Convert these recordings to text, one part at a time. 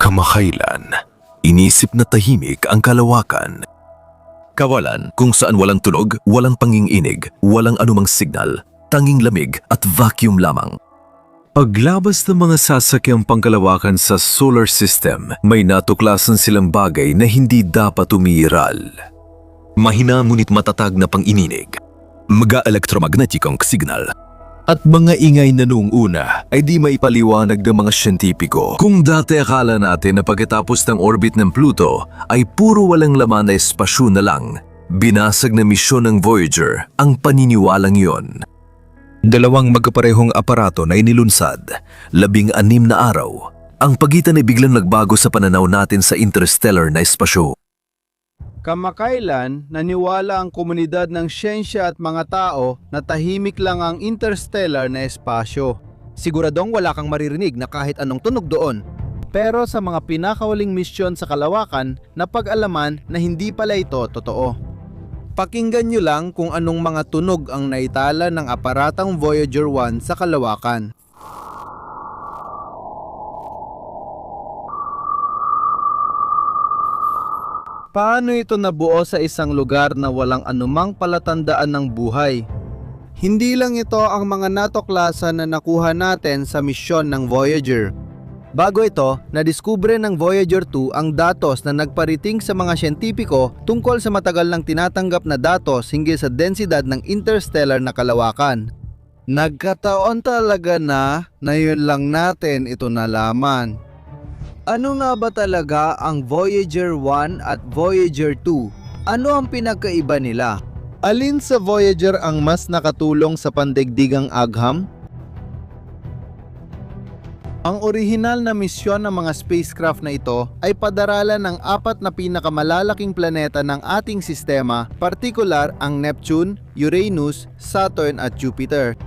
Kamakailan, inisip na tahimik ang kalawakan. Kawalan kung saan walang tunog, walang panginginig, walang anumang signal, tanging lamig at vacuum lamang. Paglabas ng mga sasakyang pangkalawakan sa solar system, may natuklasan silang bagay na hindi dapat umiiral. Mahina ngunit matatag na pang-ininig, mga-elektromagnetikong signal, at mga ingay na noong una ay di maipaliwanag ng mga siyentipiko. Kung dati akala natin na pagkatapos ng orbit ng Pluto ay puro walang laman na espasyo na lang, binasag na misyon ng Voyager ang paniniwalang yon. Dalawang magkaparehong aparato na inilunsad, 16 na araw. Ang pagitan ay biglang nagbago sa pananaw natin sa interstellar na espasyo. Kamakailan, naniwala ang komunidad ng siyensya at mga tao na tahimik lang ang interstellar na espasyo. Siguradong wala kang maririnig na kahit anong tunog doon. Pero sa mga pinakawaling misyon sa kalawakan, napag-alaman na hindi pala ito totoo. Pakinggan nyo lang kung anong mga tunog ang naitala ng aparatang Voyager 1 sa kalawakan. Paano ito nabuo sa isang lugar na walang anumang palatandaan ng buhay? Hindi lang ito ang mga natuklasan na nakuha natin sa misyon ng Voyager. Bago ito, nadiskubre ng Voyager 2 ang datos na nagpariting sa mga siyentipiko tungkol sa matagal nang tinatanggap na datos hinggil sa densidad ng interstellar na kalawakan. Nagkataon talaga na yun lang natin ito nalaman. Ano nga ba talaga ang Voyager 1 at Voyager 2? Ano ang pinagkaiba nila? Alin sa Voyager ang mas nakatulong sa pandaigdigang agham? Ang orihinal na misyon ng mga spacecraft na ito ay padaralan ng 4 na pinakamalalaking planeta ng ating sistema, partikular ang Neptune, Uranus, Saturn at Jupiter.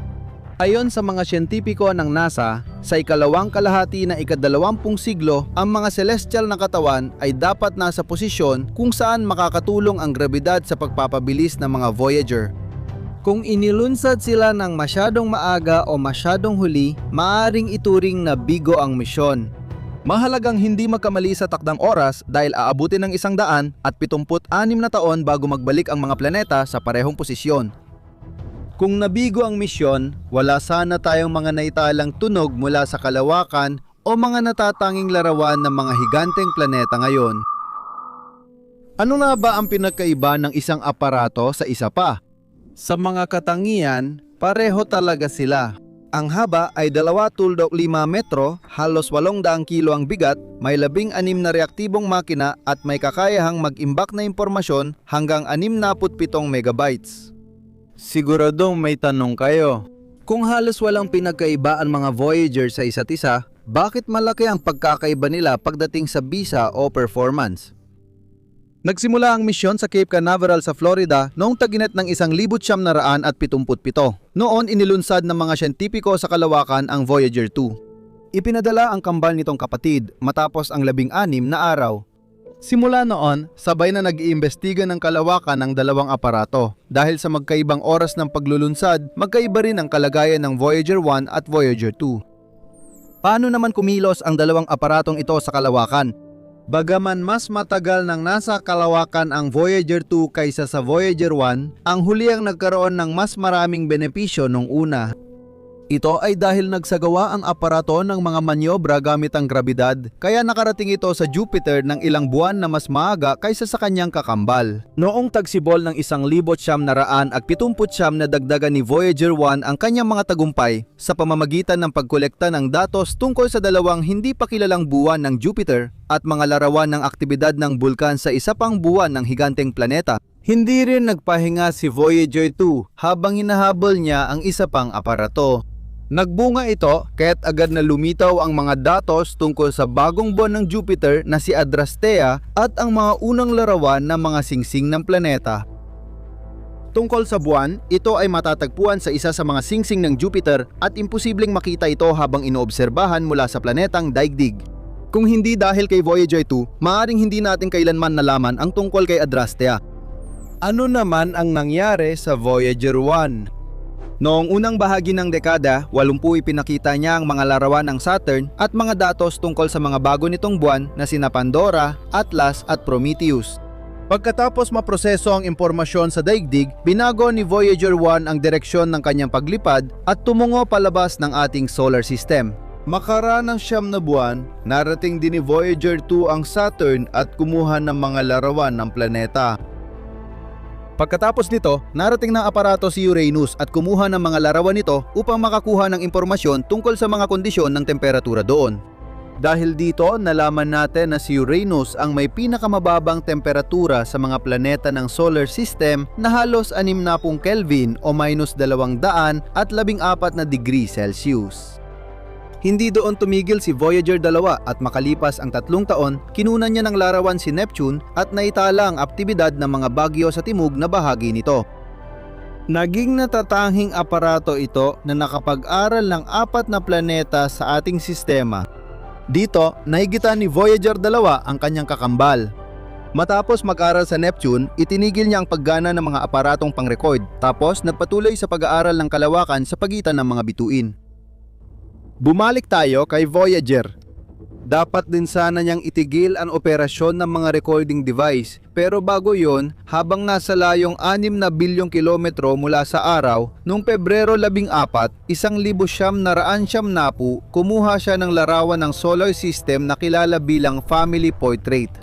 Ayon sa mga siyentipiko ng NASA, sa ikalawang kalahati na ika-20 siglo, ang mga celestial na katawan ay dapat nasa posisyon kung saan makakatulong ang grabidad sa pagpapabilis ng mga Voyager. Kung inilunsad sila ng masyadong maaga o masyadong huli, maaaring ituring na bigo ang misyon. Mahalagang hindi magkamali sa takdang oras dahil aabutin ng 176 na taon bago magbalik ang mga planeta sa parehong posisyon. Kung nabigo ang misyon, wala sana tayong mga naitalang tunog mula sa kalawakan o mga natatanging larawan ng mga higanteng planeta ngayon. Ano nga ba ang pinagkaiba ng isang aparato sa isa pa? Sa mga katangian, pareho talaga sila. Ang haba ay 2.5 metro, halos 800 kilo ang bigat, may 16 na reaktibong makina at may kakayahang mag-imbak na impormasyon hanggang 67 megabytes. Siguradong may tanong kayo. Kung halos walang pinagkaiba ang mga Voyager sa isa't isa, bakit malaki ang pagkakaiba nila pagdating sa bisa o performance? Nagsimula ang misyon sa Cape Canaveral sa Florida noong tag-init ng 1977. Noon inilunsad ng mga siyentipiko sa kalawakan ang Voyager 2. Ipinadala ang kambal nitong kapatid matapos ang 16 na araw. Simula noon, sabay na nag-iimbestiga ng kalawakan ng dalawang aparato. Dahil sa magkaibang oras ng paglulunsad, magkaiba rin ang kalagayan ng Voyager 1 at Voyager 2. Paano naman kumilos ang dalawang aparatong ito sa kalawakan? Bagaman mas matagal nang nasa kalawakan ang Voyager 2 kaysa sa Voyager 1, ang huli ang nagkaroon ng mas maraming benepisyo nung una. Ito ay dahil nagsagawa ang aparato ng mga manyobra gamit ang grabidad, kaya nakarating ito sa Jupiter ng ilang buwan na mas maaga kaysa sa kanyang kakambal. Noong tagsibol ng 1979 na dagdagan ni Voyager 1 ang kanyang mga tagumpay sa pamamagitan ng pagkolekta ng datos tungkol sa dalawang hindi pa kilalang buwan ng Jupiter at mga larawan ng aktibidad ng bulkan sa isa pang buwan ng higanteng planeta. Hindi rin nagpahinga si Voyager 2 habang hinahabol niya ang isa pang aparato. Nagbunga ito kaya't agad na lumitaw ang mga datos tungkol sa bagong buwan ng Jupiter na si Adrastea at ang mga unang larawan ng mga singsing ng planeta. Tungkol sa buwan, ito ay matatagpuan sa isa sa mga singsing ng Jupiter at imposibleng makita ito habang inoobserbahan mula sa planetang daigdig. Kung hindi dahil kay Voyager 2, maaaring hindi natin kailanman nalaman ang tungkol kay Adrastea. Ano naman ang nangyari sa Voyager 1? Noong unang bahagi ng dekada, 80 ipinakita niya ang mga larawan ng Saturn at mga datos tungkol sa mga bago nitong buwan na sina Pandora, Atlas at Prometheus. Pagkatapos maproseso ang impormasyon sa daigdig, binago ni Voyager 1 ang direksyon ng kanyang paglipad at tumungo palabas ng ating solar system. Makaraan ng 9 na buwan, narating din ni Voyager 2 ang Saturn at kumuha ng mga larawan ng planeta. Pagkatapos nito, narating ng aparato si Uranus at kumuha ng mga larawan nito upang makakuha ng impormasyon tungkol sa mga kondisyon ng temperatura doon. Dahil dito, nalaman natin na si Uranus ang may pinakamababang temperatura sa mga planeta ng solar system na halos 60 Kelvin o -214 na degree Celsius. Hindi doon tumigil si Voyager 2 at makalipas ang 3 taon, kinunan niya ng larawan si Neptune at naitala ang aktibidad ng mga bagyo sa timog na bahagi nito. Naging natatanging aparato ito na nakapag-aral ng 4 na planeta sa ating sistema. Dito, nahigitan ni Voyager 2 ang kanyang kakambal. Matapos mag-aral sa Neptune, itinigil niya ang paggana ng mga aparatong pang-record, tapos nagpatuloy sa pag-aaral ng kalawakan sa pagitan ng mga bituin. Bumalik tayo kay Voyager. Dapat din sana niyang itigil ang operasyon ng mga recording device, pero bago yon, habang nasa layong 6 na bilyong kilometro mula sa araw, noong Pebrero 14, 1970, kumuha siya ng larawan ng solar system na kilala bilang Family Portrait.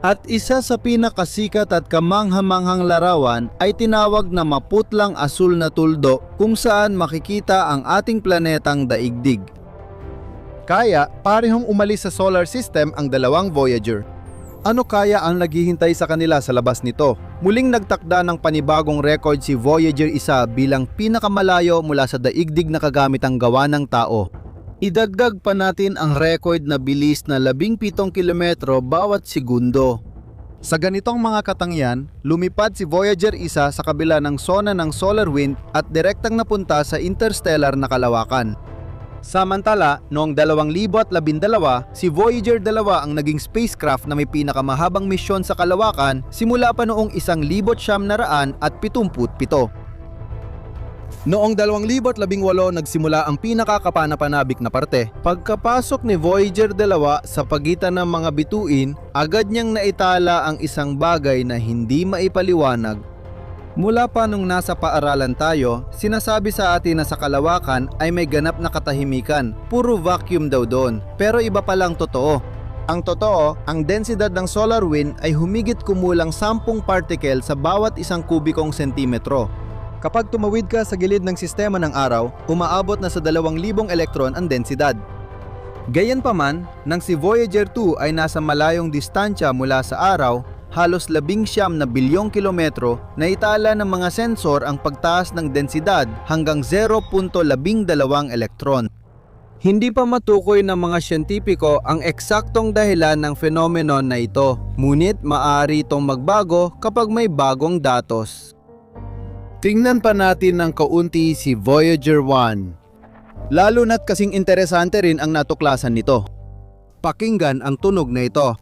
At isa sa pinakasikat at kamanghamanghang larawan ay tinawag na maputlang asul na tuldo kung saan makikita ang ating planetang daigdig. Kaya parehong umalis sa solar system ang dalawang Voyager. Ano kaya ang naghihintay sa kanila sa labas nito? Muling nagtakda ng panibagong record si Voyager 1 bilang pinakamalayo mula sa daigdig na kagamitang gawa ng tao. Idagdag pa natin ang record na bilis na 17 kilometro bawat segundo. Sa ganitong mga katangyan, lumipad si Voyager 1 sa kabila ng sona ng solar wind at direktang napunta sa interstellar na kalawakan. Samantala, noong 2012, si Voyager 2 ang naging spacecraft na may pinakamahabang misyon sa kalawakan simula pa noong 1977. Noong 2018 nagsimula ang pinakakapanapanabik na parte. Pagkapasok ni Voyager 2 sa pagitan ng mga bituin, agad niyang naitala ang isang bagay na hindi maipaliwanag. Mula pa nung nasa paaralan tayo, sinasabi sa atin na sa kalawakan ay may ganap na katahimikan. Puro vacuum daw doon, pero iba palang totoo. Ang totoo, ang densidad ng solar wind ay humigit kumulang 10 particle sa bawat 1 kubikong sentimetro. Kapag tumawid ka sa gilid ng sistema ng araw, umaabot na sa 2,000 elektron ang densidad. Gayunpaman, nang si Voyager 2 ay nasa malayong distansya mula sa araw, halos 19 na bilyong kilometro, naitala ng mga sensor ang pagtaas ng densidad hanggang 0.12 elektron. Hindi pa matukoy ng mga siyentipiko ang eksaktong dahilan ng phenomenon na ito, ngunit maaari itong magbago kapag may bagong datos. Tingnan pa natin ng kaunti si Voyager 1. Lalo na't kasing interesante rin ang natuklasan nito. Pakinggan ang tunog na ito.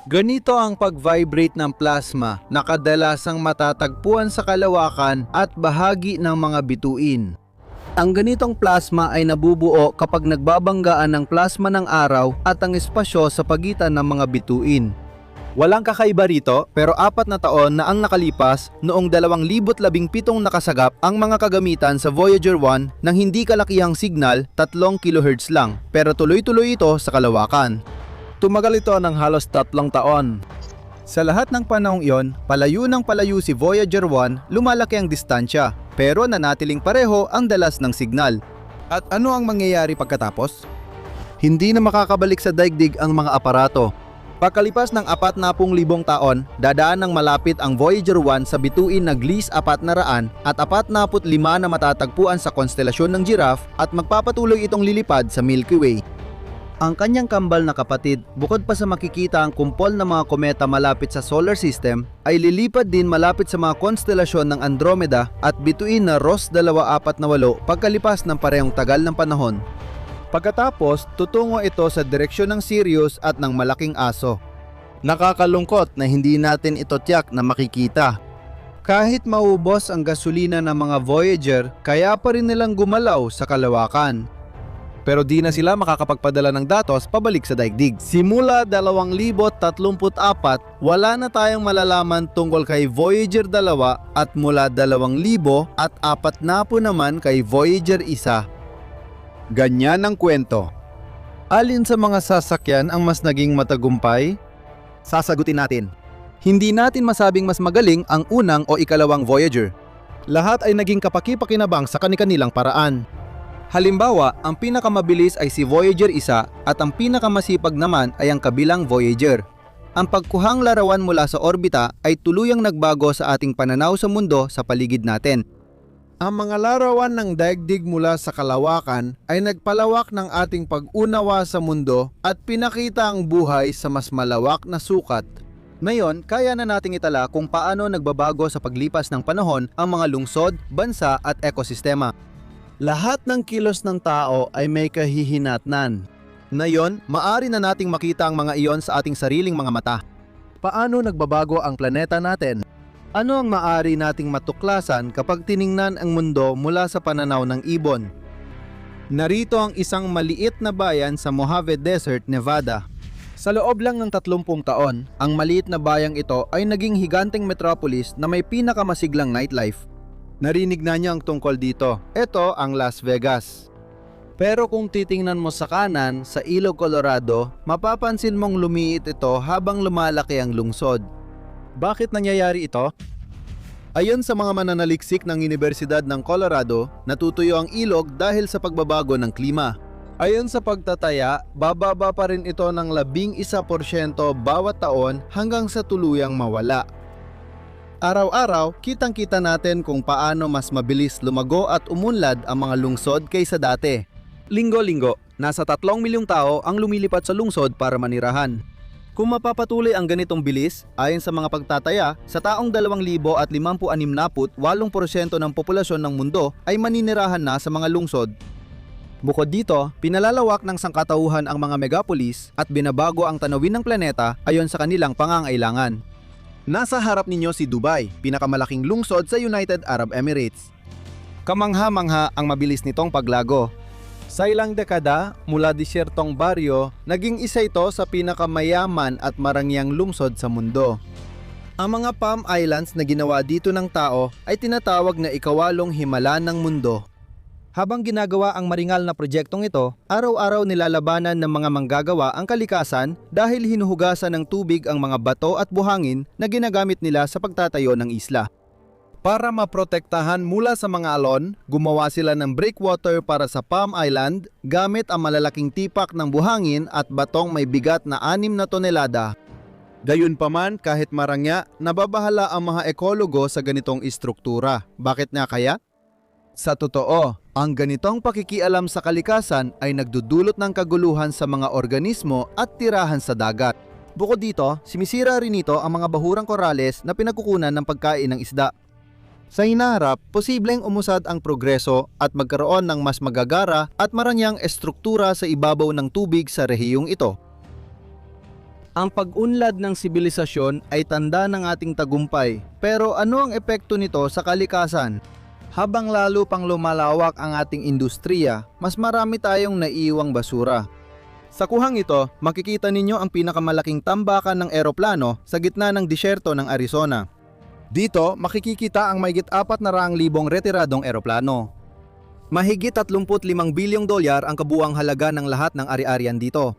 Ganito ang pag-vibrate ng plasma na kadalasang matatagpuan sa kalawakan at bahagi ng mga bituin. Ang ganitong plasma ay nabubuo kapag nagbabanggaan ng plasma ng araw at ang espasyo sa pagitan ng mga bituin. Walang kakaiba rito, pero 4 na taon na ang nakalipas, noong 2017 nakasagap ang mga kagamitan sa Voyager 1 ng hindi kalakihang signal, 3 kHz lang, pero tuloy-tuloy ito sa kalawakan. Tumagal ito ng halos 3 taon. Sa lahat ng panahong iyon, palayo ng palayo si Voyager 1, lumalaki ang distansya, pero nanatiling pareho ang dalas ng signal. At ano ang mangyayari pagkatapos? Hindi na makakabalik sa daigdig ang mga aparato. Pagkalipas ng 40,000 taon, dadaan ng malapit ang Voyager 1 sa bituin na Gliese 400 at 45 na matatagpuan sa konstelasyon ng Giraffe at magpapatuloy itong lilipad sa Milky Way. Ang kanyang kambal na kapatid, bukod pa sa makikita ang kumpol ng mga kometa malapit sa solar system, ay lilipad din malapit sa mga konstelasyon ng Andromeda at bituin na Ross 248 pagkalipas ng parehong tagal ng panahon. Pagkatapos, tutungo ito sa direksyon ng Sirius at ng Malaking Aso. Nakakalungkot na hindi natin ito tiyak na makikita. Kahit maubos ang gasolina ng mga Voyager, kaya pa rin nilang gumalaw sa kalawakan. Pero di na sila makakapagpadala ng datos pabalik sa daigdig. Simula 2034, wala na tayong malalaman tungkol kay Voyager 2 at mula 2004 na po naman kay Voyager 1. Ganyan ang kwento. Alin sa mga sasakyan ang mas naging matagumpay? Sasagutin natin. Hindi natin masabing mas magaling ang unang o ikalawang Voyager. Lahat ay naging kapaki-pakinabang sa kani-kanilang paraan. Halimbawa, ang pinakamabilis ay si Voyager 1 at ang pinakamasipag naman ay ang kabilang Voyager. Ang pagkuhang larawan mula sa orbita ay tuluyang nagbago sa ating pananaw sa mundo sa paligid natin. Ang mga larawan ng daigdig mula sa kalawakan ay nagpalawak ng ating pag-unawa sa mundo at pinakita ang buhay sa mas malawak na sukat. Ngayon, kaya na nating itala kung paano nagbabago sa paglipas ng panahon ang mga lungsod, bansa at ekosistema. Lahat ng kilos ng tao ay may kahihinatnan. Ngayon, maari na nating makita ang mga iyon sa ating sariling mga mata. Paano nagbabago ang planeta natin? Ano ang maari nating matuklasan kapag tiningnan ang mundo mula sa pananaw ng ibon? Narito ang isang maliit na bayan sa Mojave Desert, Nevada. Sa loob lang ng 30 taon, ang maliit na bayang ito ay naging higanteng metropolis na may pinakamasiglang nightlife. Narinig na niyo ang tungkol dito. Ito ang Las Vegas. Pero kung titingnan mo sa kanan, sa Ilog Colorado, mapapansin mong lumiit ito habang lumalaki ang lungsod. Bakit nangyayari ito? Ayon sa mga mananaliksik ng Universidad ng Colorado, natutuyo ang ilog dahil sa pagbabago ng klima. Ayon sa pagtataya, bababa pa rin ito ng 11% bawat taon hanggang sa tuluyang mawala. Araw-araw, kitang-kita natin kung paano mas mabilis lumago at umunlad ang mga lungsod kaysa dati. Linggo-linggo, nasa 3 milyong tao ang lumilipat sa lungsod para manirahan. Kung mapapatuloy ang ganitong bilis, ayon sa mga pagtataya, sa taong 2056 na 8% ng populasyon ng mundo ay maninirahan na sa mga lungsod. Bukod dito, pinalalawak ng sangkatauhan ang mga megapolis at binabago ang tanawin ng planeta ayon sa kanilang pangangailangan. Nasa harap ninyo si Dubai, pinakamalaking lungsod sa United Arab Emirates. Kamangha-mangha ang mabilis nitong paglago. Sa ilang dekada, mula disyertong baryo, naging isa ito sa pinakamayaman at marangyang lungsod sa mundo. Ang mga Palm Islands na ginawa dito ng tao ay tinatawag na ikawalong himala ng mundo. Habang ginagawa ang maringal na proyektong ito, araw-araw nilalabanan ng mga manggagawa ang kalikasan dahil hinuhugasan ng tubig ang mga bato at buhangin na ginagamit nila sa pagtatayo ng isla. Para maprotektahan mula sa mga alon, gumawa sila ng breakwater para sa Palm Island gamit ang malalaking tipak ng buhangin at batong may bigat na 6 na tonelada. Gayunpaman, kahit marangya, nababahala ang mga ekologo sa ganitong istruktura. Bakit nga kaya? Sa totoo, ang ganitong pakikialam sa kalikasan ay nagdudulot ng kaguluhan sa mga organismo at tirahan sa dagat. Bukod dito, sinisira rin ito ang mga bahurang korales na pinagkukunan ng pagkain ng isda. Sa hinaharap, posibleng umusad ang progreso at magkaroon ng mas magagara at marangyang estruktura sa ibabaw ng tubig sa rehiyong ito. Ang pag-unlad ng sibilisasyon ay tanda ng ating tagumpay, pero ano ang epekto nito sa kalikasan? Habang lalo pang lumalawak ang ating industriya, mas marami tayong naiiwang basura. Sa kuhang ito, makikita ninyo ang pinakamalaking tambakan ng eroplano sa gitna ng disyerto ng Arizona. Dito, makikita ang mahigit 400,000 retiradong eroplano. Mahigit $35 bilyong ang kabuuang halaga ng lahat ng ari-arian dito.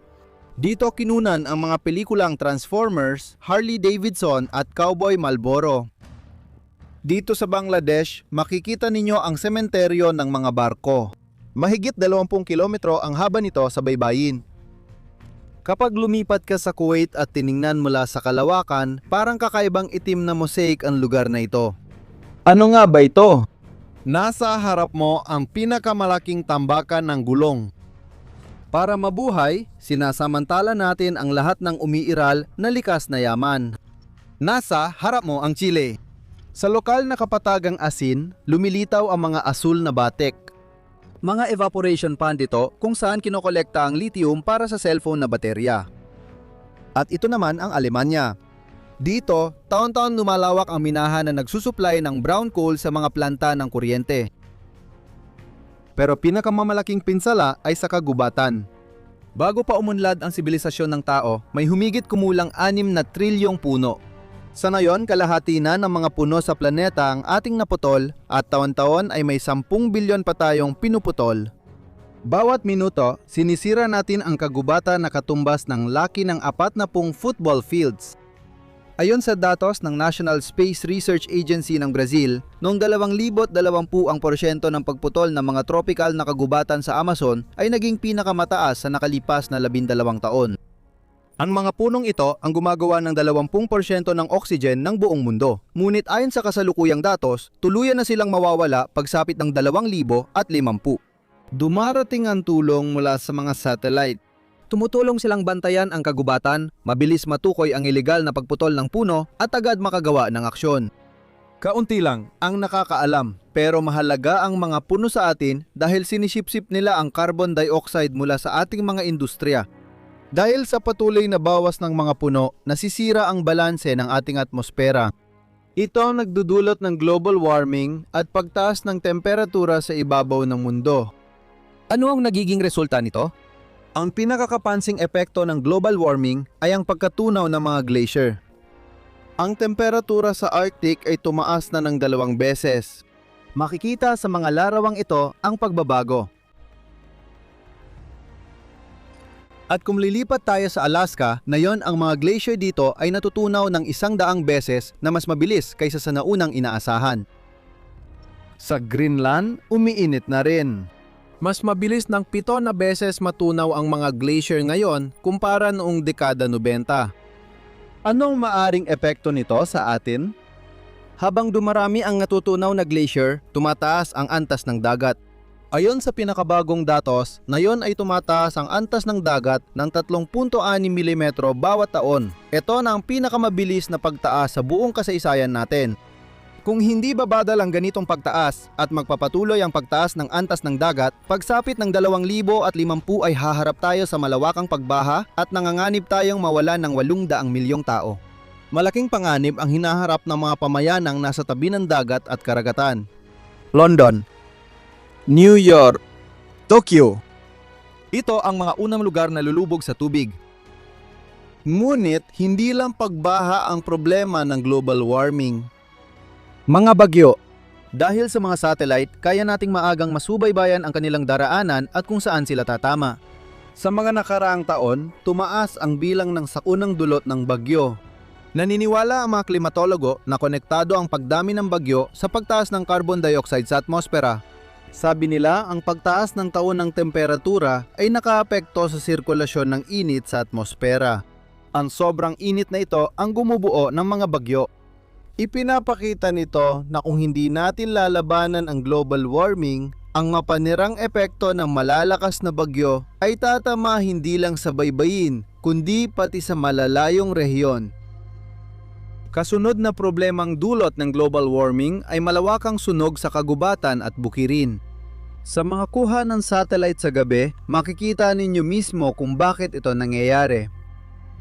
Dito kinunan ang mga pelikulang Transformers, Harley Davidson at Cowboy Marlboro. Dito sa Bangladesh, makikita ninyo ang sementeryo ng mga barko. Mahigit 20 kilometro ang haba nito sa baybayin. Kapag lumipat ka sa Kuwait at tiningnan mula sa kalawakan, parang kakaibang itim na mosaic ang lugar na ito. Ano nga ba ito? Nasa harap mo ang pinakamalaking tambakan ng gulong. Para mabuhay, sinasamantala natin ang lahat ng umiiral na likas na yaman. Nasa harap mo ang Chile. Sa lokal na kapatagang asin, lumilitaw ang mga asul na batik. Mga evaporation pond ito kung saan kinokolekta ang lithium para sa cellphone na baterya. At ito naman ang Alemanya. Dito, taon-taon lumalawak ang minahan na nagsusupply ng brown coal sa mga planta ng kuryente. Pero pinakamamalaking pinsala ay sa kagubatan. Bago pa umunlad ang sibilisasyon ng tao, may humigit kumulang 6 na trilyong puno. Sa ngayon, kalahati na ng mga puno sa planeta ang ating naputol at taon-taon ay may 10 bilyon pa tayong pinuputol. Bawat minuto, sinisira natin ang kagubatan na katumbas ng laki ng 40 football fields. Ayon sa datos ng National Space Research Agency ng Brazil, noong 2020 ang porsyento ng pagputol ng mga tropical na kagubatan sa Amazon ay naging pinakamataas sa nakalipas na 12 taon. Ang mga punong ito ang gumagawa ng 20% ng oxygen ng buong mundo. Ngunit ayon sa kasalukuyang datos, tuluyan na silang mawawala pagsapit ng 2050. Dumarating ang tulong mula sa mga satellite. Tumutulong silang bantayan ang kagubatan, mabilis matukoy ang ilegal na pagputol ng puno at agad makagawa ng aksyon. Kaunti lang ang nakakaalam, pero mahalaga ang mga puno sa atin dahil sinisipsip nila ang carbon dioxide mula sa ating mga industriya. Dahil sa patuloy na bawas ng mga puno, nasisira ang balanse ng ating atmosfera. Ito ang nagdudulot ng global warming at pagtaas ng temperatura sa ibabaw ng mundo. Ano ang nagiging resulta nito? Ang pinakakapansing epekto ng global warming ay ang pagkatunaw ng mga glacier. Ang temperatura sa Arctic ay tumaas na ng 2 beses. Makikita sa mga larawang ito ang pagbabago. At kung lilipat tayo sa Alaska, ngayon ang mga glacier dito ay natutunaw ng 100 beses na mas mabilis kaysa sa naunang inaasahan. Sa Greenland, umiinit na rin. Mas mabilis ng 7 na beses matunaw ang mga glacier ngayon kumpara noong dekada 90. Anong maaring epekto nito sa atin? Habang dumarami ang natutunaw na glacier, tumataas ang antas ng dagat. Ayon sa pinakabagong datos, ngayon ay tumataas ang antas ng dagat ng 3.6 mm bawat taon. Ito na ang pinakamabilis na pagtaas sa buong kasaysayan natin. Kung hindi babadal ang ganitong pagtaas at magpapatuloy ang pagtaas ng antas ng dagat, pagsapit ng 2050 ay haharap tayo sa malawakang pagbaha at nanganganib tayong mawalan ng 800 milyong tao. Malaking panganib ang hinaharap ng mga pamayanang nasa tabi ng dagat at karagatan. London, New York, Tokyo. Ito ang mga unang lugar na lulubog sa tubig. Ngunit hindi lang pagbaha ang problema ng global warming. Mga bagyo. Dahil sa mga satellite, kaya nating maagang masubaybayan ang kanilang daraanan at kung saan sila tatama. Sa mga nakaraang taon, tumaas ang bilang ng sakunang dulot ng bagyo. Naniniwala ang mga klimatologo na konektado ang pagdami ng bagyo sa pagtaas ng carbon dioxide sa atmosfera. Sabi nila, ang pagtaas ng taon ng temperatura ay nakaapekto sa sirkulasyon ng init sa atmosfera. Ang sobrang init na ito ang gumubuo ng mga bagyo. Ipinapakita nito na kung hindi natin lalabanan ang global warming, ang mapanirang epekto ng malalakas na bagyo ay tatama hindi lang sa baybayin, kundi pati sa malalayong rehiyon. Kasunod na problemang dulot ng global warming ay malawakang sunog sa kagubatan at bukirin. Sa mga kuha ng satellite sa gabi, makikita ninyo mismo kung bakit ito nangyayari.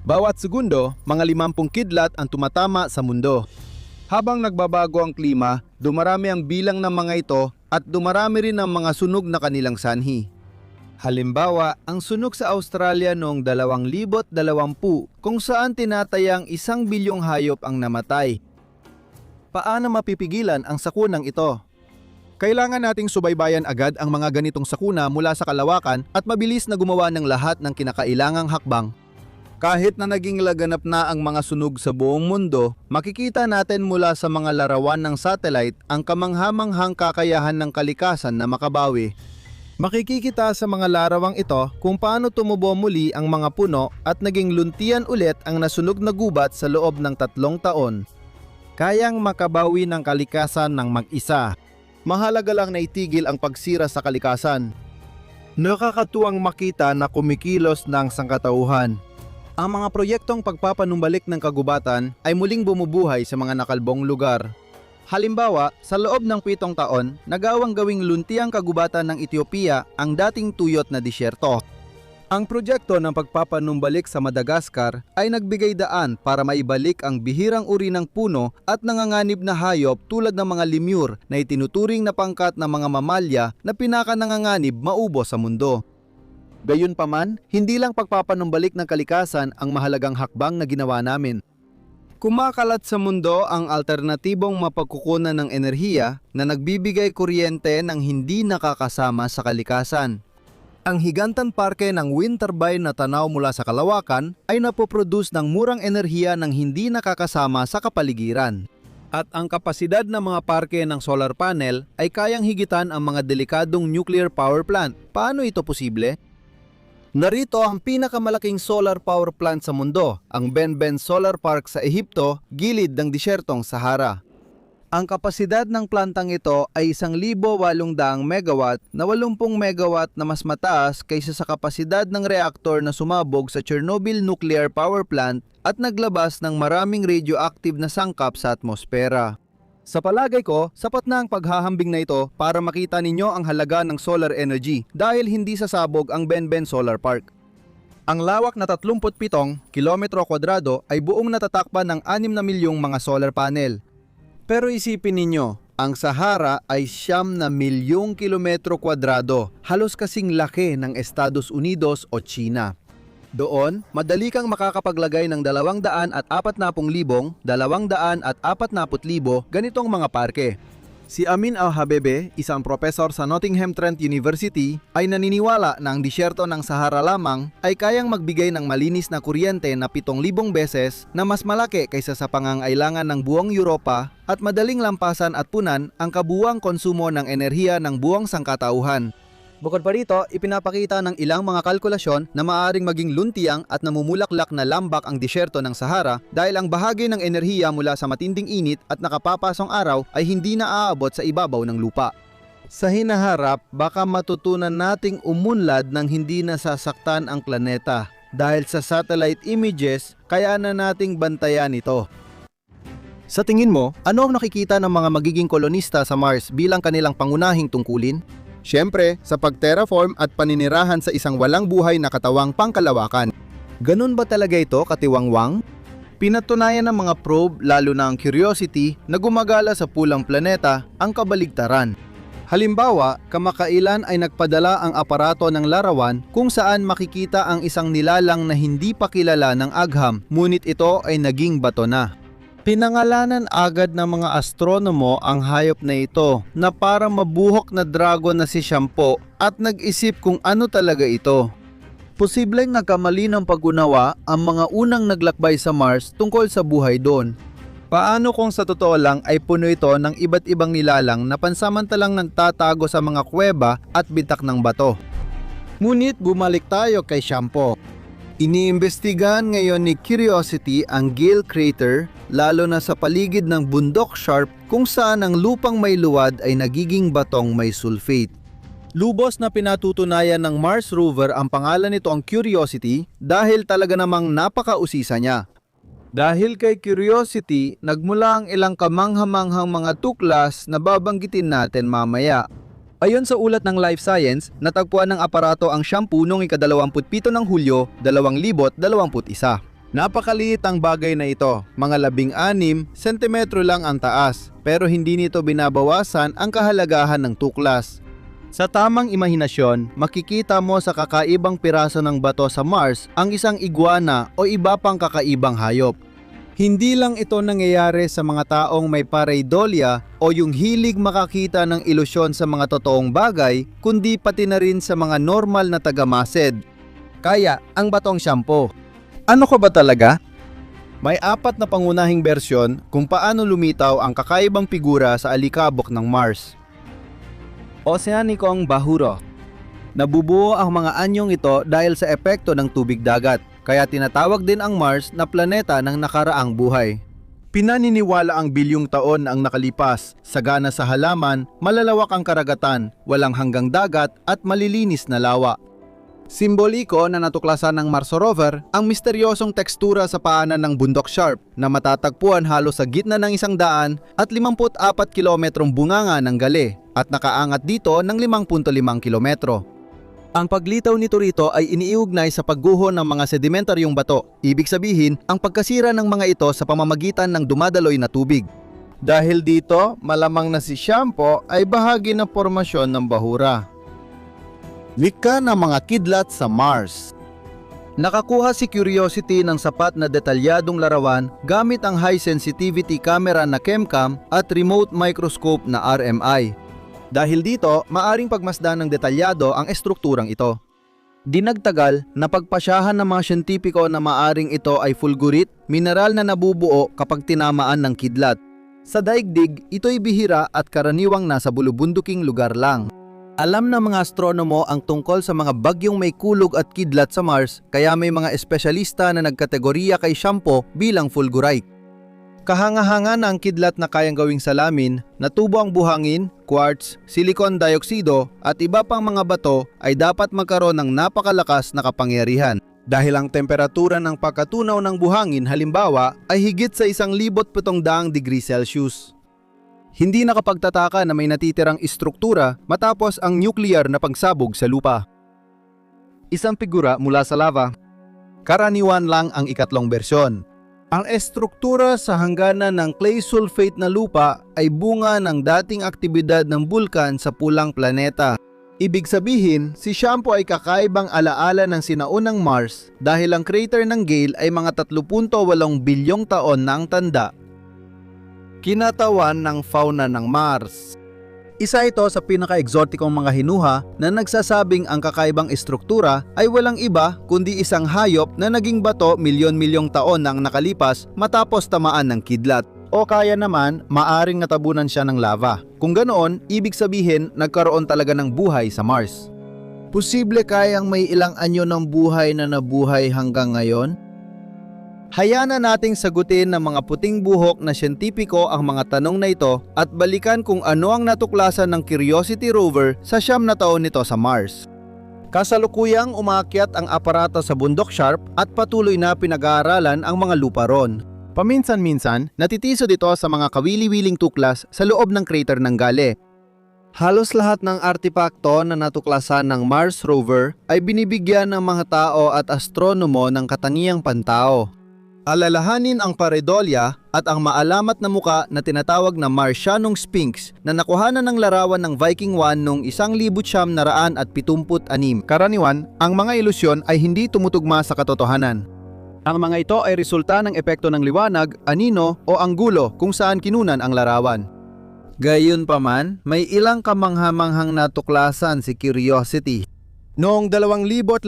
Bawat segundo, mga 50 kidlat ang tumatama sa mundo. Habang nagbabago ang klima, dumarami ang bilang ng mga ito at dumarami rin ang mga sunog na kanilang sanhi. Halimbawa, ang sunog sa Australia noong 2020 kung saan tinatayang 1 bilyong hayop ang namatay. Paano mapipigilan ang sakunang ito? Kailangan nating subaybayan agad ang mga ganitong sakuna mula sa kalawakan at mabilis na gumawa ng lahat ng kinakailangang hakbang. Kahit na naging laganap na ang mga sunog sa buong mundo, makikita natin mula sa mga larawan ng satellite ang kamanghamanghang kakayahan ng kalikasan na makabawi. Makikita sa mga larawang ito kung paano tumubo muli ang mga puno at naging luntian ulit ang nasunog na gubat sa loob ng 3 taon. Kayang makabawi ng kalikasan ng mag-isa. Mahalaga lang na itigil ang pagsira sa kalikasan. Nakakatuwang makita na kumikilos ng sangkatauhan. Ang mga proyektong pagpapanumbalik ng kagubatan ay muling bumubuhay sa mga nakalbong lugar. Halimbawa, sa loob ng 7 taon, nagawang gawing luntiang kagubatan ng Ethiopia ang dating tuyot na disyerto. Ang proyekto ng pagpapanumbalik sa Madagascar ay nagbigay daan para maibalik ang bihirang uri ng puno at nanganganib na hayop tulad ng mga lemur na itinuturing na pangkat ng mga mamalya na pinakananganganib maubos sa mundo. Gayunpaman, hindi lang pagpapanumbalik ng kalikasan ang mahalagang hakbang na ginawa namin. Kumakalat sa mundo ang alternatibong mapagkukunan ng enerhiya na nagbibigay kuryente ng hindi nakakasama sa kalikasan. Ang higantan parke ng wind turbine na tanaw mula sa kalawakan ay napoproduce ng murang enerhiya ng hindi nakakasama sa kapaligiran. At ang kapasidad ng mga parke ng solar panel ay kayang higitan ang mga delikadong nuclear power plant. Paano ito posible? Narito ang pinakamalaking solar power plant sa mundo, ang Benben Solar Park sa Ehipto, gilid ng disyertong Sahara. Ang kapasidad ng plantang ito ay 1,800 megawatt na 80 megawatt na mas mataas kaysa sa kapasidad ng reaktor na sumabog sa Chernobyl Nuclear Power Plant at naglabas ng maraming radioactive na sangkap sa atmosfera. Sa palagay ko, sapat na ang paghahambing na ito para makita ninyo ang halaga ng solar energy dahil hindi sasabog ang Benben Solar Park. Ang lawak na 37 kilometro kwadrado ay buong natatakpan ng 6 na milyong mga solar panel. Pero isipin ninyo, ang Sahara ay 9 na milyong kilometro kwadrado, halos kasing laki ng Estados Unidos o China. Doon, madali kang makakapaglagay ng 240,000, 240,000 ganitong mga parke. Si Amin Al-Habebe, isang profesor sa Nottingham Trent University, ay naniniwala na ang disyerto ng Sahara lamang ay kayang magbigay ng malinis na kuryente na 7,000 beses na mas malaki kaysa sa pangangailangan ng buong Europa at madaling lampasan at punan ang kabuuang konsumo ng enerhiya ng buong sangkatauhan. Bukod pa rito, ipinapakita ng ilang mga kalkulasyon na maaaring maging luntiang at namumulaklak na lambak ang disyerto ng Sahara dahil ang bahagi ng enerhiya mula sa matinding init at nakapapasong araw ay hindi na aabot sa ibabaw ng lupa. Sa hinaharap, baka matutunan nating umunlad ng hindi nasasaktan ang planeta dahil sa satellite images kaya na nating bantayan ito. Sa tingin mo, ano ang nakikita ng mga magiging kolonista sa Mars bilang kanilang pangunahing tungkulin? Siyempre, sa pag-terraform at paninirahan sa isang walang buhay na katawang pangkalawakan. Ganun ba talaga ito katiwangwang? Pinatunayan ng mga probe, lalo na ang Curiosity, na gumagala sa pulang planeta ang kabaligtaran. Halimbawa, kamakailan ay nagpadala ang aparato ng larawan kung saan makikita ang isang nilalang na hindi pa kilala ng agham, ngunit ito ay naging bato na. Pinangalanan agad ng mga astronomo ang hayop na ito na parang mabuhok na dragon na si Shampoo at nag-isip kung ano talaga ito. Posibleng nagkamali ng pag-unawa ang mga unang naglakbay sa Mars tungkol sa buhay doon. Paano kung sa totoo lang ay puno ito ng iba't ibang nilalang na pansamantalang nagtatago sa mga kuweba at bitak ng bato? Ngunit bumalik tayo kay Shampoo. Iniimbestigahan ngayon ni Curiosity ang Gale Crater, lalo na sa paligid ng Bundok Sharp kung saan ang lupang may luwad ay nagiging batong may sulfate. Lubos na pinatutunayan ng Mars rover ang pangalan nito ang Curiosity dahil talaga namang napakausisa niya. Dahil kay Curiosity, nagmula ang ilang kamanghamanghang mga tuklas na babanggitin natin mamaya. Ayon sa ulat ng Life Science, natagpuan ng aparato ang Shampoo noong ika-27 ng Hulyo, 2021. Napakaliit ang bagay na ito, mga 16 sentimetro lang ang taas, pero hindi nito binabawasan ang kahalagahan ng tuklas. Sa tamang imahinasyon, makikita mo sa kakaibang piraso ng bato sa Mars ang isang iguana o iba pang kakaibang hayop. Hindi lang ito nangyayari sa mga taong may pareidolia o yung hilig makakita ng ilusyon sa mga totoong bagay, kundi pati na rin sa mga normal na taga-mased. Kaya, ang batong Shampoo. Ano ka ba talaga? May 4 na pangunahing bersyon kung paano lumitaw ang kakaibang figura sa alikabok ng Mars. Oceanicong Bahuro. Nabubuo ang mga anyong ito dahil sa epekto ng tubig dagat. Kaya tinatawag din ang Mars na planeta ng nakaraang buhay. Pinaniniwala ang bilyong taon ang nakalipas, sagana sa halaman, malalawak ang karagatan, walang hanggang dagat at malilinis na lawa. Simboliko na natuklasan ng Mars rover ang misteryosong tekstura sa paanan ng Bundok Sharp na matatagpuan halos sa gitna ng 154 kilometrong bunganga ng gali at nakaangat dito ng 5.5 kilometro. Ang paglitaw nito rito ay iniugnay sa pagguho ng mga sedimentaryong bato. Ibig sabihin, ang pagkasira ng mga ito sa pamamagitan ng dumadaloy na tubig. Dahil dito, malamang na si Xiampo ay bahagi ng formasyon ng bahura. Likha ng mga kidlat sa Mars. Nakakuha si Curiosity ng sapat na detalyadong larawan gamit ang high sensitivity camera na ChemCam at remote microscope na RMI. Dahil dito, maaring pagmasdan ng detalyado ang estrukturang ito. Dinagtagal, napagpasyahan ng mga siyentipiko na maaring ito ay fulgurite, mineral na nabubuo kapag tinamaan ng kidlat. Sa daigdig, ito'y bihira at karaniwang nasa bulubunduking lugar lang. Alam ng mga astronomo ang tungkol sa mga bagyong may kulog at kidlat sa Mars, kaya may mga espesyalista na nagkategorya kay Xiampo bilang fulgurite. Kahanga-hanga na ang kidlat na kayang gawing salamin, na tubo ang buhangin, quartz, silicon dioksido at iba pang mga bato ay dapat magkaroon ng napakalakas na kapangyarihan. Dahil ang temperatura ng pagkatunaw ng buhangin halimbawa ay higit sa 1,700 degrees Celsius. Hindi nakapagtataka na may natitirang istruktura matapos ang nuclear na pagsabog sa lupa. Isang figura mula sa lava. Karaniwan lang ang ikatlong bersyon. Ang estruktura sa hangganan ng clay sulfate na lupa ay bunga ng dating aktibidad ng bulkan sa pulang planeta. Ibig sabihin, si Xiampo ay kakaibang alaala ng sinaunang Mars dahil ang crater ng Gale ay mga 3.8 bilyong taon na ang tanda. Kinatawan ng fauna ng Mars. Isa ito sa pinaka-exotikong mga hinuha na nagsasabing ang kakaibang estruktura ay walang iba kundi isang hayop na naging bato milyon-milyong taon nang nakalipas matapos tamaan ng kidlat. O kaya naman, maaring natabunan siya ng lava. Kung ganoon, ibig sabihin nagkaroon talaga ng buhay sa Mars. Posible kayang may ilang anyo ng buhay na nabuhay hanggang ngayon? Hayaan na nating sagutin ng mga puting buhok na siyentipiko ang mga tanong na ito at balikan kung ano ang natuklasan ng Curiosity rover sa 9 na taon nito sa Mars. Kasalukuyang umaakyat ang aparato sa bundok Sharp at patuloy na pinag-aaralan ang mga lupa ron. Paminsan-minsan, natitisod ito sa mga kawili-wiling tuklas sa loob ng crater ng Gale. Halos lahat ng artipakto na natuklasan ng Mars rover ay binibigyan ng mga tao at astronomo ng katangiang pantao. Alalahanin ang pareidolia at ang maalamat na muka na tinatawag na Martianong Sphinx na nakuhanan ng larawan ng Viking 1 noong 1976. Karaniwan, ang mga ilusyon ay hindi tumutugma sa katotohanan. Ang mga ito ay resulta ng epekto ng liwanag, anino o anggulo kung saan kinunan ang larawan. Gayunpaman, may ilang kamanghamanghang natuklasan si Curiosity. Noong 2013,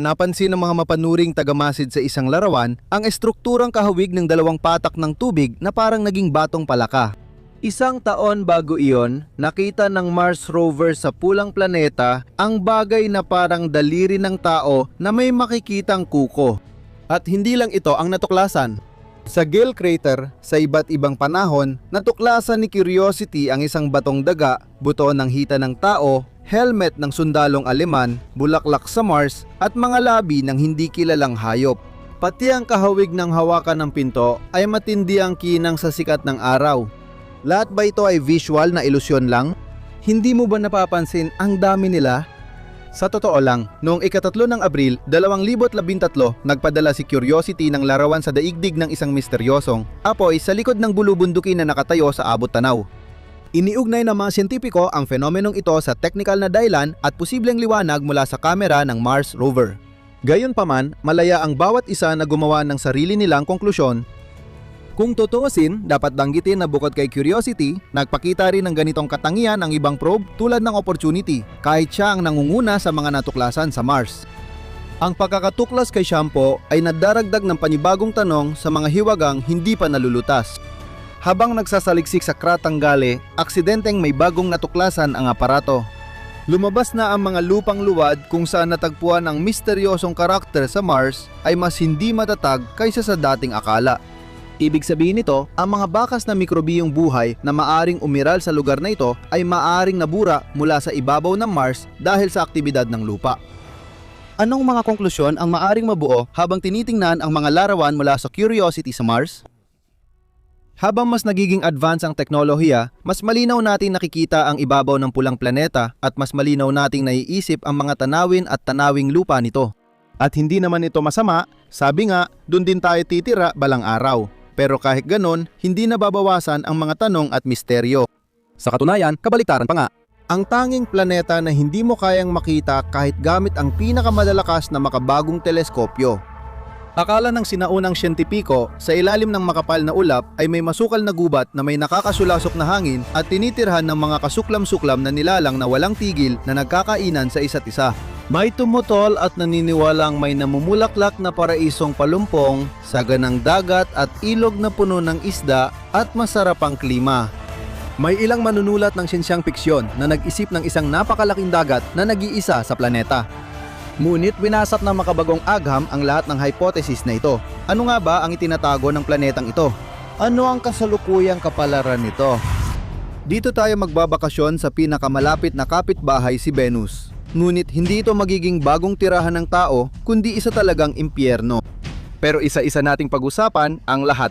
napansin ng mga mapanuring tagamasid sa isang larawan ang estrukturang kahawig ng 2 patak ng tubig na parang naging batong palaka. Isang taon bago iyon, nakita ng Mars rover sa pulang planeta ang bagay na parang daliri ng tao na may makikitang kuko. At hindi lang ito ang natuklasan. Sa Gale crater, sa iba't ibang panahon, natuklasan ni Curiosity ang isang batong daga, buto ng hita ng tao, helmet ng sundalong Aleman, bulaklak sa Mars at mga labi ng hindi kilalang hayop. Pati ang kahawig ng hawakan ng pinto ay matindi ang kinang sa sikat ng araw. Lahat ba ito ay visual na ilusyon lang? Hindi mo ba napapansin ang dami nila? Sa totoo lang, noong ika-3 ng Abril, 2013, nagpadala si Curiosity ng larawan sa daigdig ng isang misteryosong apoy sa likod ng bulubunduki na nakatayo sa abot tanaw. Iniugnay ng mga siyentipiko ang fenomenong ito sa technical na dahilan at posibleng liwanag mula sa kamera ng Mars rover. Gayunpaman, malaya ang bawat isa na gumawa ng sarili nilang konklusyon. Kung tutuusin, dapat banggitin na bukod kay Curiosity, nagpakita rin ng ganitong katangian ang ibang probe tulad ng Opportunity, kahit siya ang nangunguna sa mga natuklasan sa Mars. Ang pagkakatuklas kay Xiampo ay nadaragdag ng panibagong tanong sa mga hiwagang hindi pa nalulutas. Habang nagsasaliksik sa kratang Gale, aksidenteng may bagong natuklasan ang aparato. Lumabas na ang mga lupang luwad kung saan natagpuan ang misteryosong karakter sa Mars ay mas hindi matatag kaysa sa dating akala. Ibig sabihin nito, ang mga bakas na mikrobiyong buhay na maaring umiral sa lugar na ito ay maaring nabura mula sa ibabaw ng Mars dahil sa aktibidad ng lupa. Anong mga konklusyon ang maaring mabuo habang tinitingnan ang mga larawan mula sa Curiosity sa Mars? Habang mas nagiging advance ang teknolohiya, mas malinaw nating nakikita ang ibabaw ng pulang planeta at mas malinaw nating naiisip ang mga tanawin at tanawing lupa nito. At hindi naman ito masama, sabi nga, dun din tayo titira balang araw. Pero kahit ganon, hindi nababawasan ang mga tanong at misteryo. Sa katunayan, kabaliktaran pa nga. Ang tanging planeta na hindi mo kayang makita kahit gamit ang pinakamalalakas na makabagong teleskopyo. Akala ng sinaunang siyentipiko, sa ilalim ng makapal na ulap ay may masukal na gubat na may nakakasulasok na hangin at tinitirhan ng mga kasuklam-suklam na nilalang na walang tigil na nagkakainan sa isa't isa. May tumutol at naniniwalang may namumulaklak na paraisong palumpong, saganang dagat at ilog na puno ng isda at masarapang klima. May ilang manunulat ng siyensyang piksyon na nag-isip ng isang napakalaking dagat na nag-iisa sa planeta. Ngunit winasap ng makabagong agham ang lahat ng hypothesis na ito. Ano nga ba ang itinatago ng planetang ito? Ano ang kasalukuyang kapalaran nito? Dito tayo magbabakasyon sa pinakamalapit na kapitbahay, si Venus. Ngunit hindi ito magiging bagong tirahan ng tao, kundi isa talagang impyerno. Pero isa-isa nating pag-usapan ang lahat.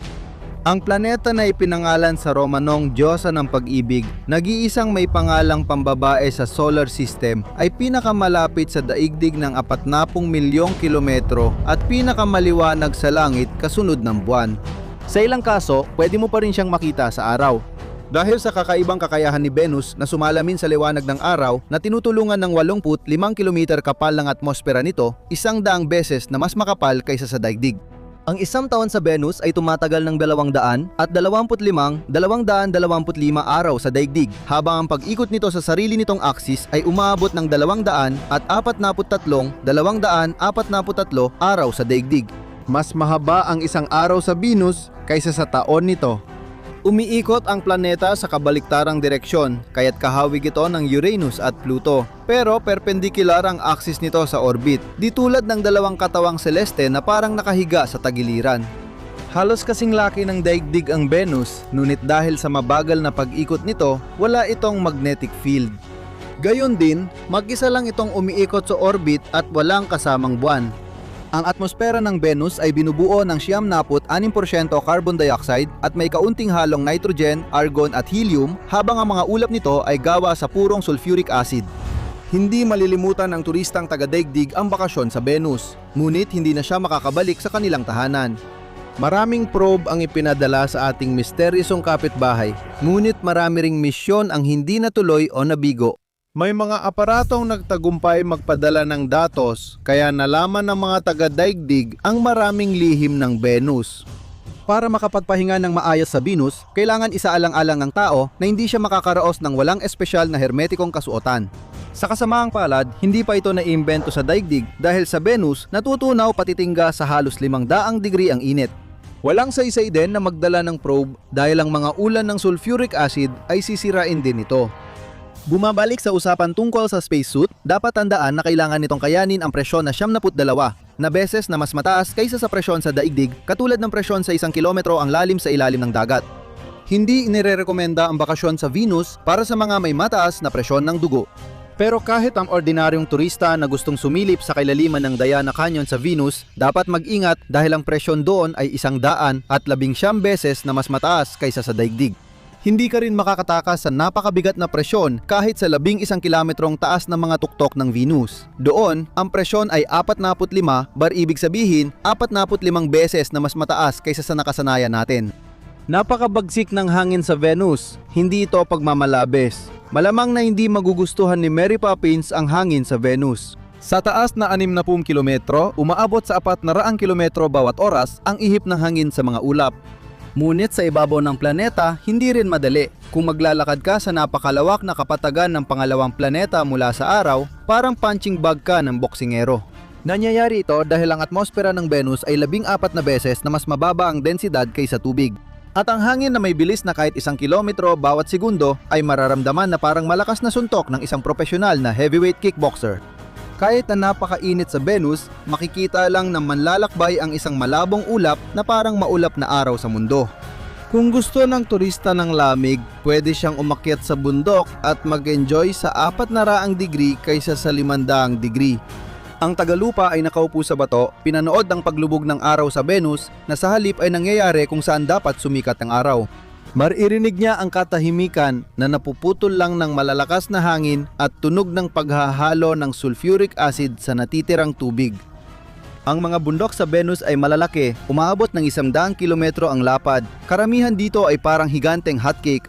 Ang planeta na ipinangalan sa Romanong Diyosa ng Pag-ibig, nag-iisang may pangalang pambabae sa solar system, ay pinakamalapit sa daigdig ng 40 milyong kilometro at pinakamaliwanag sa langit kasunod ng buwan. Sa ilang kaso, pwede mo pa rin siyang makita sa araw. Dahil sa kakaibang kakayahan ni Venus na sumalamin sa liwanag ng araw na tinutulungan ng 85 kilometer kapal ng atmosfera nito, 100 beses na mas makapal kaysa sa daigdig. Ang isang taon sa Venus ay tumatagal ng 200 at 225 araw sa daigdig, habang ang pag-ikot nito sa sarili nitong axis ay umaabot ng 200 at 243 araw sa daigdig. Mas mahaba ang isang araw sa Venus kaysa sa taon nito. Umiikot ang planeta sa kabaliktarang direksyon, kaya't kahawig ito ng Uranus at Pluto. Pero perpendicular ang axis nito sa orbit, di tulad ng dalawang katawang celeste na parang nakahiga sa tagiliran. Halos kasing laki ng daigdig ang Venus, ngunit dahil sa mabagal na pag-ikot nito, wala itong magnetic field. Gayon din, mag-isa lang itong umiikot sa orbit at walang kasamang buwan. Ang atmosfera ng Venus ay binubuo ng 96% carbon dioxide at may kaunting halong nitrogen, argon at helium, habang ang mga ulap nito ay gawa sa purong sulfuric acid. Hindi malilimutan ng turistang taga-daigdig ang bakasyon sa Venus, ngunit hindi na siya makakabalik sa kanilang tahanan. Maraming probe ang ipinadala sa ating misteryosong kapitbahay, ngunit marami ring misyon ang hindi natuloy o nabigo. May mga aparatong nagtagumpay magpadala ng datos, kaya nalaman ng mga taga-daigdig ang maraming lihim ng Venus. Para makapagpahinga ng maayos sa Venus, kailangan isaalang-alang ng tao na hindi siya makakaraos ng walang espesyal na hermetikong kasuotan. Sa kasamaang palad, hindi pa ito naiimbento sa daigdig dahil sa Venus natutunaw patitingga sa halos 500 degree ang init. Walang saysay din na magdala ng probe dahil ang mga ulan ng sulfuric acid ay sisirain din ito. Bumabalik sa usapan tungkol sa spacesuit, dapat tandaan na kailangan nitong kayanin ang presyon na 72 na beses na mas mataas kaysa sa presyon sa daigdig, katulad ng presyon sa 1 kilometro ang lalim sa ilalim ng dagat. Hindi inirerekomenda ang bakasyon sa Venus para sa mga may mataas na presyon ng dugo. Pero kahit ang ordinaryong turista na gustong sumilip sa kailaliman ng Diana Canyon sa Venus, dapat mag-ingat dahil ang presyon doon ay 119 beses na mas mataas kaysa sa daigdig. Hindi ka rin makakatakas sa napakabigat na presyon kahit sa 11 kilometrong taas ng mga tuktok ng Venus. Doon, ang presyon ay 45, bar ibig sabihin 45 beses na mas mataas kaysa sa nakasanayan natin. Napakabagsik ng hangin sa Venus, hindi ito pagmamalabis. Malamang na hindi magugustuhan ni Mary Poppins ang hangin sa Venus. Sa taas na 60 kilometro, umaabot sa 400 kilometro bawat oras ang ihip ng hangin sa mga ulap. Ngunit sa ibabaw ng planeta, hindi rin madali. Kung maglalakad ka sa napakalawak na kapatagan ng pangalawang planeta mula sa araw, parang punching bag ka ng boksingero. Nangyayari ito dahil ang atmosfera ng Venus ay 14 na beses na mas mababa ang densidad kaysa tubig. At ang hangin na may bilis na kahit 1 kilometro bawat segundo ay mararamdaman na parang malakas na suntok ng isang profesional na heavyweight kickboxer. Kahit na napakainit sa Venus, makikita lang na manlalakbay ang isang malabong ulap na parang maulap na araw sa mundo. Kung gusto ng turista ng lamig, pwede siyang umakyat sa bundok at mag-enjoy sa 400 degree kaysa sa 500 degree. Ang tagalupa ay nakaupo sa bato, pinanood ang paglubog ng araw sa Venus na sa halip ay nangyayari kung saan dapat sumikat ang araw. Maririnig niya ang katahimikan na napuputol lang ng malalakas na hangin at tunog ng paghahalo ng sulfuric acid sa natitirang tubig. Ang mga bundok sa Venus ay malalaki, umaabot ng 100 kilometro ang lapad. Karamihan dito ay parang higanteng hotcake.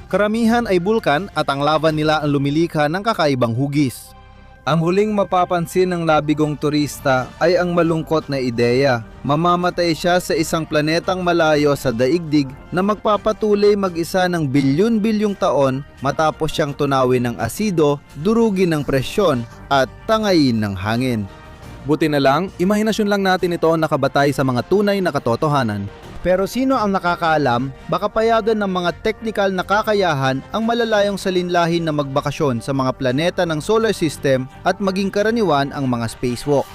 Karamihan ay bulkan at ang lava nila ang lumilikha ng kakaibang hugis. Ang huling mapapansin ng labigong turista ay ang malungkot na ideya. Mamamatay siya sa isang planetang malayo sa daigdig na magpapatuloy mag-isa ng bilyon-bilyong taon matapos siyang tunawin ng asido, durugin ng presyon at tangayin ng hangin. Buti na lang, imahinasyon lang natin ito nakabatay sa mga tunay na katotohanan. Pero sino ang nakakaalam, baka payagan ng mga technical na kakayahan ang malalayong salinlahin na magbakasyon sa mga planeta ng solar system at maging karaniwan ang mga spacewalk.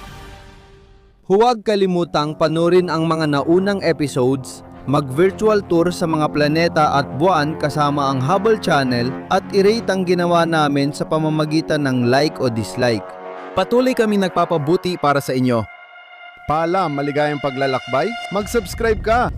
Huwag kalimutang panurin ang mga naunang episodes, mag-virtual tour sa mga planeta at buwan kasama ang Hubble Channel at i-rate ang ginawa namin sa pamamagitan ng like o dislike. Patuloy kami nagpapabuti para sa inyo. Paalam, maligayang paglalakbay, mag-subscribe ka